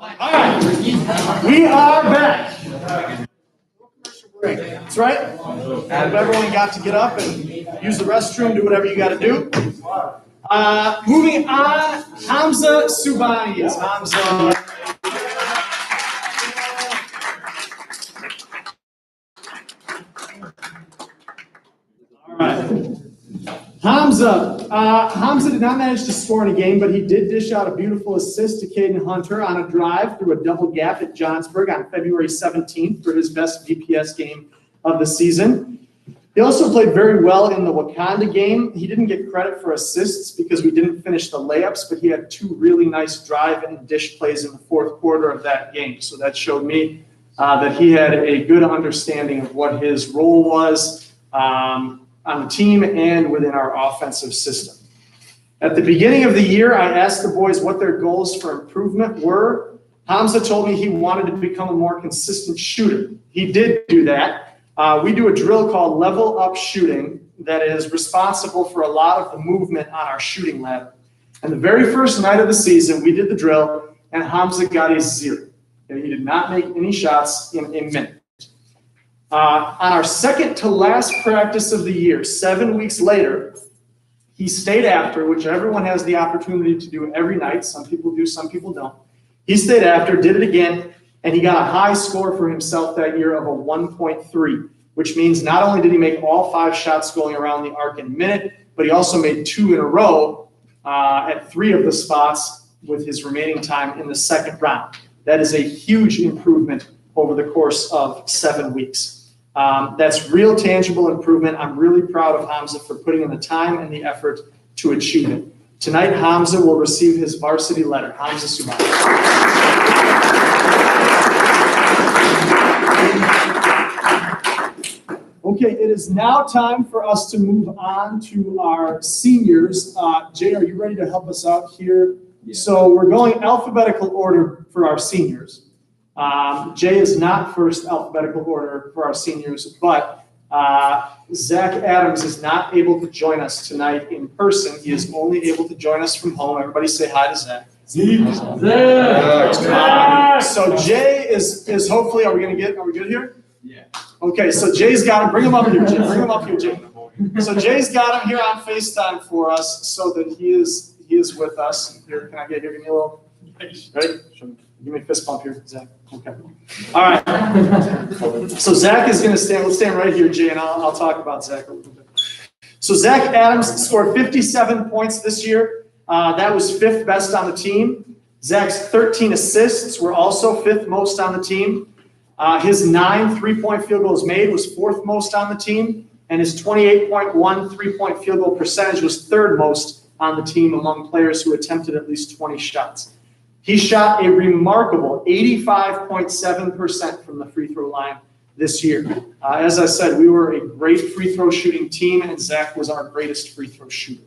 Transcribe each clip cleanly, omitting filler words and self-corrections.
All right, we are back. That's right. Everyone got to get up and use the restroom, do whatever you got to do. Moving on, Hamza Subani. Yes, Hamza. All right. Hamza did not manage to score in a game, but he did dish out a beautiful assist to Caden Hunter on a drive through a double gap at Johnsburg on February 17th for his best VPS game of the season. He also played very well in the Wakanda game. He didn't get credit for assists because we didn't finish the layups, but he had two really nice drive and dish plays in the fourth quarter of that game. So that showed me that he had a good understanding of what his role was on the team and within our offensive system. At the beginning of the year, I asked the boys what their goals for improvement were. Hamza told me he wanted to become a more consistent shooter. He did do that. We do a drill called level up shooting that is responsible for a lot of the movement on our shooting ladder. And the very first night of the season, we did the drill, and Hamza got a 0. He did not make any shots in a minute. On our second to last practice of the year, 7 weeks later, he stayed after, which everyone has the opportunity to do every night. Some people do, some people don't. He stayed after, did it again, and he got a high score for himself that year of a 1.3, which means not only did he make all 5 shots going around the arc in a minute, but he also made 2 in a row at 3 of the spots with his remaining time in the second round. That is a huge improvement over the course of 7 weeks. That's real tangible improvement. I'm really proud of Hamza for putting in the time and the effort to achieve it. Tonight, Hamza will receive his varsity letter. Hamza Subani. Okay, it is now time for us to move on to our seniors. Jay, are you ready to help us out here? Yeah. So we're going alphabetical order for our seniors. Jay is not first alphabetical order for our seniors, but Zach Adams is not able to join us tonight in person. He is only able to join us from home. Everybody say hi to Zach. So Jay is hopefully, are we good here? Yeah. Okay, so Jay's got him. Bring him up here, Jay. Bring him up here, Jay. So Jay's got him here on FaceTime for us so that he is with us. Here, can I get here? Give me a little. Ready? Give me a fist bump here, Zach. Okay. All right. So Zach is going to stand. Let's stand right here, Jay, and I'll talk about Zach a little bit. So Zach Adams scored 57 points this year. That was 5th best on the team. Zach's 13 assists were also 5th most on the team. His 9 3-point field goals made was 4th most on the team, and his 28.1 3-point field goal percentage was 3rd most on the team among players who attempted at least 20 shots. He shot a remarkable 85.7% from the free throw line this year. As I said, we were a great free throw shooting team, and Zach was our greatest free throw shooter.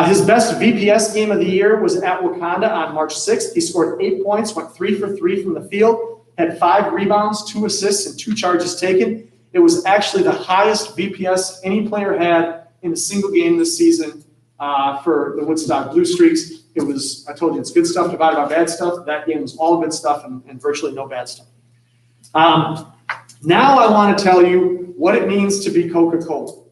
His best VPS game of the year was at Wakanda on March 6th. He scored 8 points, went 3 for 3 from the field, had 5 rebounds, 2 assists, and 2 charges taken. It was actually the highest VPS any player had in a single game this season for the Woodstock Blue Streaks. It was, I told you, it's good stuff divided by bad stuff. That game was all good stuff and virtually no bad stuff. Now I want to tell you what it means to be Coca-Cola.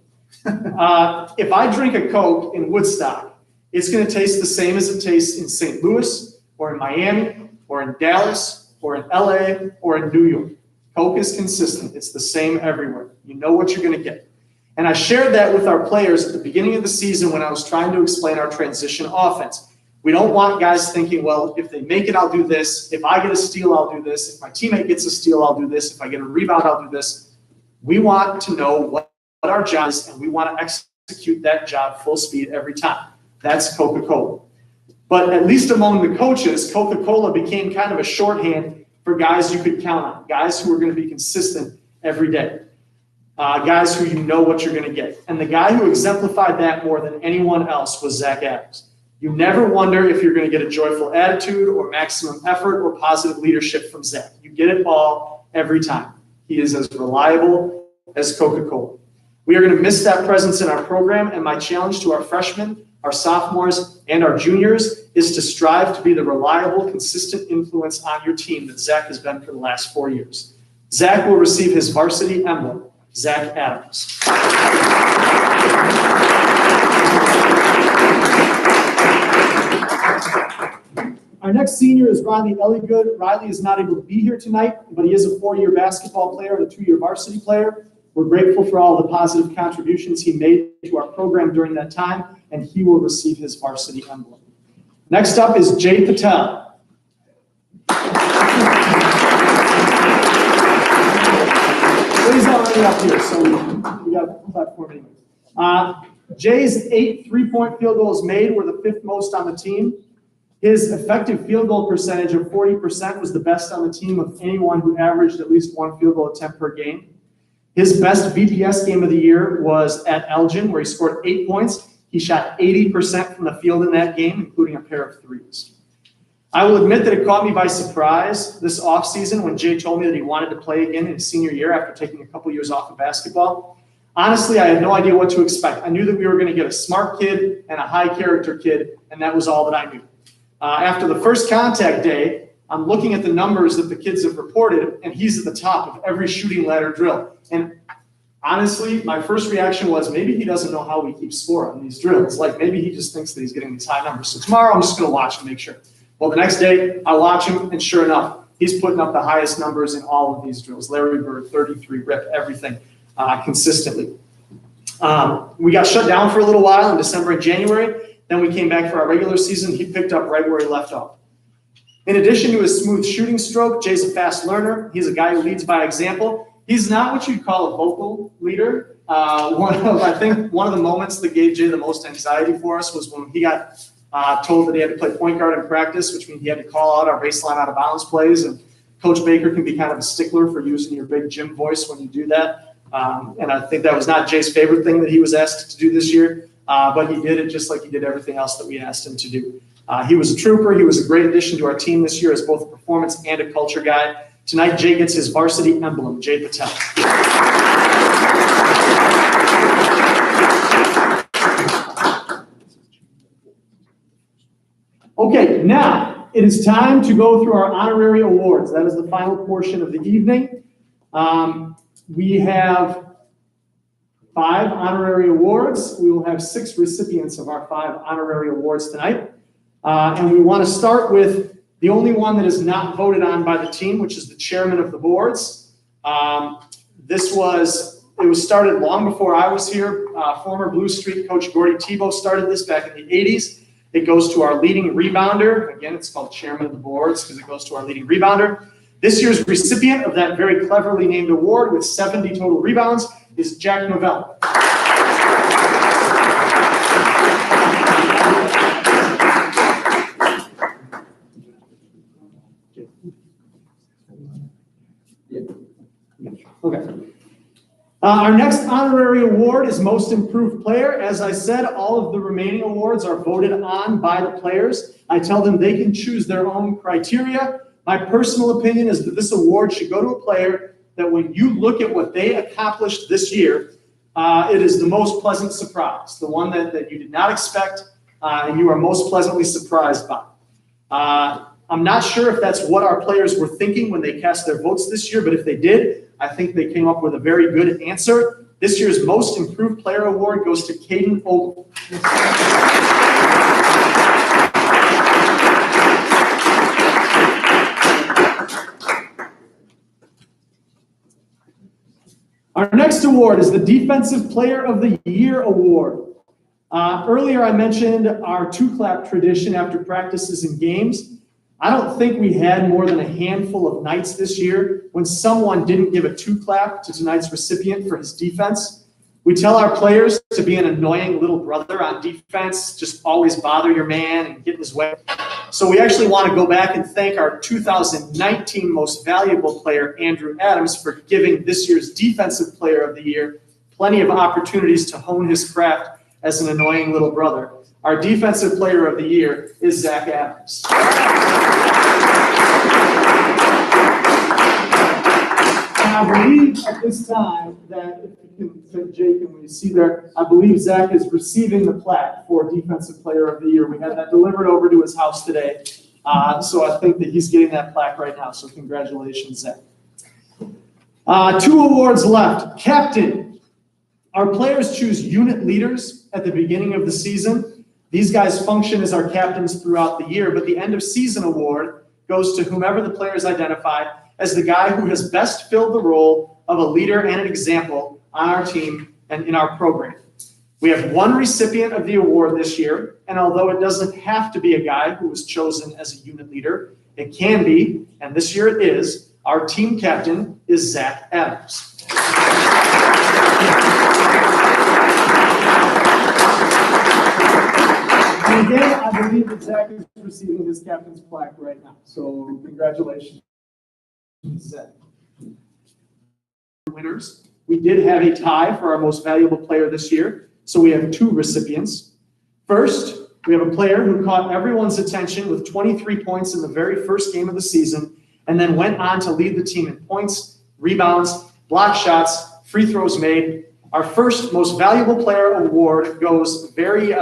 If I drink a Coke in Woodstock, it's going to taste the same as it tastes in St. Louis or in Miami or in Dallas or in LA or in New York. Coke is consistent. It's the same everywhere. You know what you're going to get. And I shared that with our players at the beginning of the season when I was trying to explain our transition offense. We don't want guys thinking, well, if they make it, I'll do this. If I get a steal, I'll do this. If my teammate gets a steal, I'll do this. If I get a rebound, I'll do this. We want to know what our job is, and we want to execute that job full speed every time. That's Coca-Cola. But at least among the coaches, Coca-Cola became kind of a shorthand for guys you could count on, guys who are going to be consistent every day, guys who you know what you're going to get. And the guy who exemplified that more than anyone else was Zach Adams. You never wonder if you're going to get a joyful attitude or maximum effort or positive leadership from Zach. You get it all every time. He is as reliable as Coca-Cola. We are going to miss that presence in our program, and my challenge to our freshmen, our sophomores, and our juniors is to strive to be the reliable, consistent influence on your team that Zach has been for the last 4 years. Zach will receive his varsity emblem, Zach Adams. Our next senior is Riley Elligood. Riley is not able to be here tonight, but he is a 4-year basketball player and a 2-year varsity player. We're grateful for all the positive contributions he made to our program during that time, and he will receive his varsity emblem. Next up is Jay Patel. Jay's already up here, so we got a platform anyway. Jay's 8 3-point field goals made were the 5th most on the team. His effective field goal percentage of 40% was the best on the team of anyone who averaged at least 1 field goal attempt per game. His best VPS game of the year was at Elgin, where he scored 8 points. He shot 80% from the field in that game, including a pair of threes. I will admit that it caught me by surprise this offseason when Jay told me that he wanted to play again in his senior year after taking a couple years off of basketball. Honestly, I had no idea what to expect. I knew that we were going to get a smart kid and a high-character kid, and that was all that I knew. After the first contact day, I'm looking at the numbers that the kids have reported, and he's at the top of every shooting ladder drill. And honestly, my first reaction was maybe he doesn't know how we keep score on these drills. Like maybe he just thinks that he's getting these high numbers. So tomorrow I'm just going to watch and make sure. Well, the next day I watch him, and sure enough, he's putting up the highest numbers in all of these drills. Larry Bird, 33, rip, everything consistently. We got shut down for a little while in December and January. Then we came back for our regular season. He picked up right where he left off. In addition to his smooth shooting stroke, Jay's a fast learner. He's a guy who leads by example. He's not what you'd call a vocal leader. I think one of the moments that gave Jay the most anxiety for us was when he got told that he had to play point guard in practice, which means he had to call out our baseline out of bounds plays. And Coach Baker can be kind of a stickler for using your big gym voice when you do that. And I think that was not Jay's favorite thing that he was asked to do this year. But he did it just like he did everything else that we asked him to do. He was a trooper. He was a great addition to our team this year as both a performance and a culture guy. Tonight, Jay gets his varsity emblem, Jay Patel. Okay, now it is time to go through our honorary awards. That is the final portion of the evening. We have 5 honorary awards. We will have 6 recipients of our 5 honorary awards tonight. And we want to start with the only one that is not voted on by the team, which is the chairman of the boards. It was started long before I was here. Former Blue Streak coach Gordy Tebow started this back in the 80s. It goes to our leading rebounder. Again, it's called chairman of the boards because it goes to our leading rebounder. This year's recipient of that very cleverly named award with 70 total rebounds is Jack Novell. Our next honorary award is Most Improved Player. As I said, all of the remaining awards are voted on by the players. I tell them they can choose their own criteria. My personal opinion is that this award should go to a player that when you look at what they accomplished this year, it is the most pleasant surprise, the one that you did not expect and you are most pleasantly surprised by. I'm not sure if that's what our players were thinking when they cast their votes this year, but if they did, I think they came up with a very good answer. This year's Most Improved Player Award goes to Caden Ogle. Our next award is the Defensive Player of the Year Award. Earlier I mentioned our two-clap tradition after practices and games. I don't think we had more than a handful of nights this year when someone didn't give a two-clap to tonight's recipient for his defense. We tell our players to be an annoying little brother on defense, just always bother your man and get in his way. So we actually want to go back and thank our 2019 Most Valuable Player, Andrew Adams, for giving this year's Defensive Player of the Year plenty of opportunities to hone his craft as an annoying little brother. Our Defensive Player of the Year is Zach Adams. I believe at this time that, if you can, Jake, and we see there, I believe Zach is receiving the plaque for Defensive Player of the Year. We had that delivered over to his house today. So I think that he's getting that plaque right now. So congratulations, Zach. 2 awards left. Captain. Our players choose unit leaders at the beginning of the season. These guys function as our captains throughout the year, but the end of season award goes to whomever the players identify as the guy who has best filled the role of a leader and an example on our team and in our program. We have 1 recipient of the award this year, and although it doesn't have to be a guy who was chosen as a unit leader, it can be, and this year it is, our team captain is Zach Adams. And again, I believe that Zach is receiving his captain's plaque right now. So congratulations, Zach. Winners. We did have a tie for our most valuable player this year. So we have 2 recipients. First, we have a player who caught everyone's attention with 23 points in the very first game of the season, and then went on to lead the team in points, rebounds, block shots, free throws made. Our first most valuable player award goes very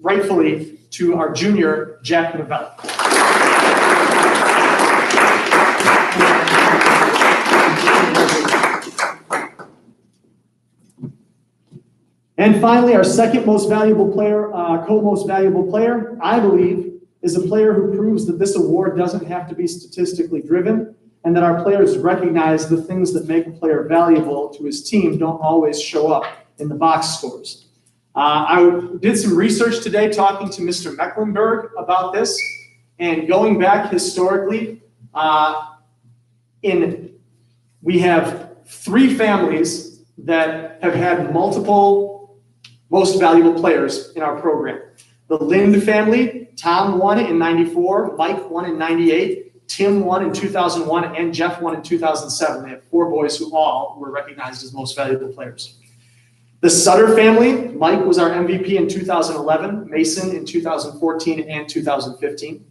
rightfully to our junior, Jack Novella. And finally, our second most valuable player, co-most valuable player, I believe, is a player who proves that this award doesn't have to be statistically driven, and that our players recognize the things that make a player valuable to his team don't always show up in the box scores. I did some research today talking to Mr. Mecklenburg about this, and going back historically, we have 3 families that have had multiple most valuable players in our program. The Lind family, Tom won in '94, Mike won in '98, Tim won in 2001, and Jeff won in 2007. They have 4 boys who all were recognized as most valuable players. The Sutter family, Mike was our MVP in 2011, Mason in 2014 and 2015.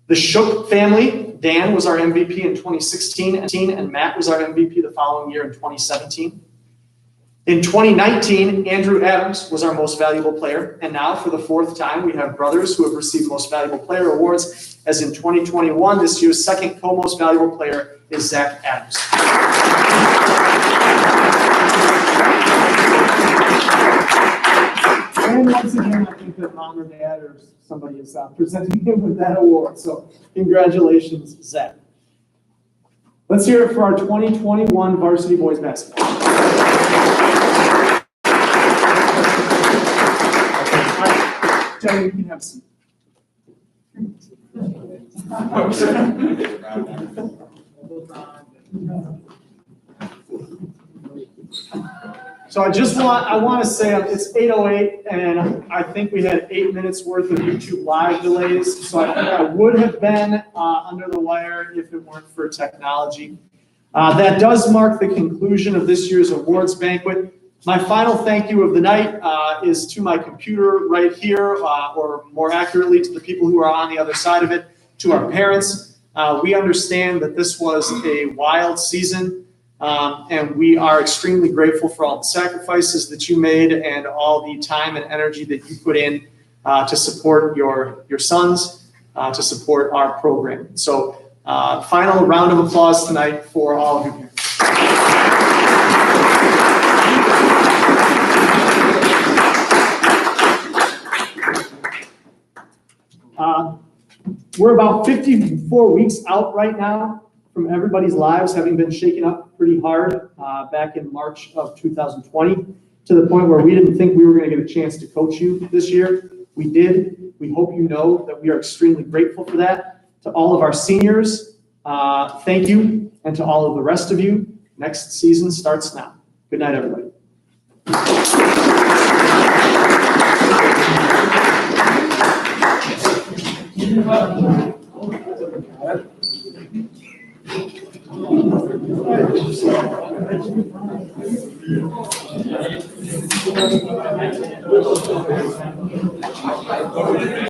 The Shook family, Dan was our MVP in 2016, and Matt was our MVP the following year in 2017. In 2019, Andrew Adams was our most valuable player, and now for the 4th time, we have brothers who have received most valuable player awards, as in 2021, this year's second co-most valuable player is Zach Adams. And once again, I think that mom or dad or somebody is presenting him with that award, so congratulations, Zach. Let's hear it for our 2021 varsity boys basketball. Johnny, you can have some. So I want to say it's 8:08, and I think we had 8 minutes worth of YouTube live delays. So I think I would have been under the wire if it weren't for technology. That does mark the conclusion of this year's awards banquet. My final thank you of the night is to my computer right here, or more accurately to the people who are on the other side of it, to our parents. We understand that this was a wild season, and we are extremely grateful for all the sacrifices that you made and all the time and energy that you put in to support your sons, to support our program. So final round of applause tonight for all of you here. We're about 54 weeks out right now from everybody's lives having been shaken up pretty hard back in March of 2020, to the point where we didn't think we were going to get a chance to coach you this year. We did. We hope you know that we are extremely grateful for that. To all of our seniors, thank you. And to all of the rest of you, next season starts now. Good night, everybody.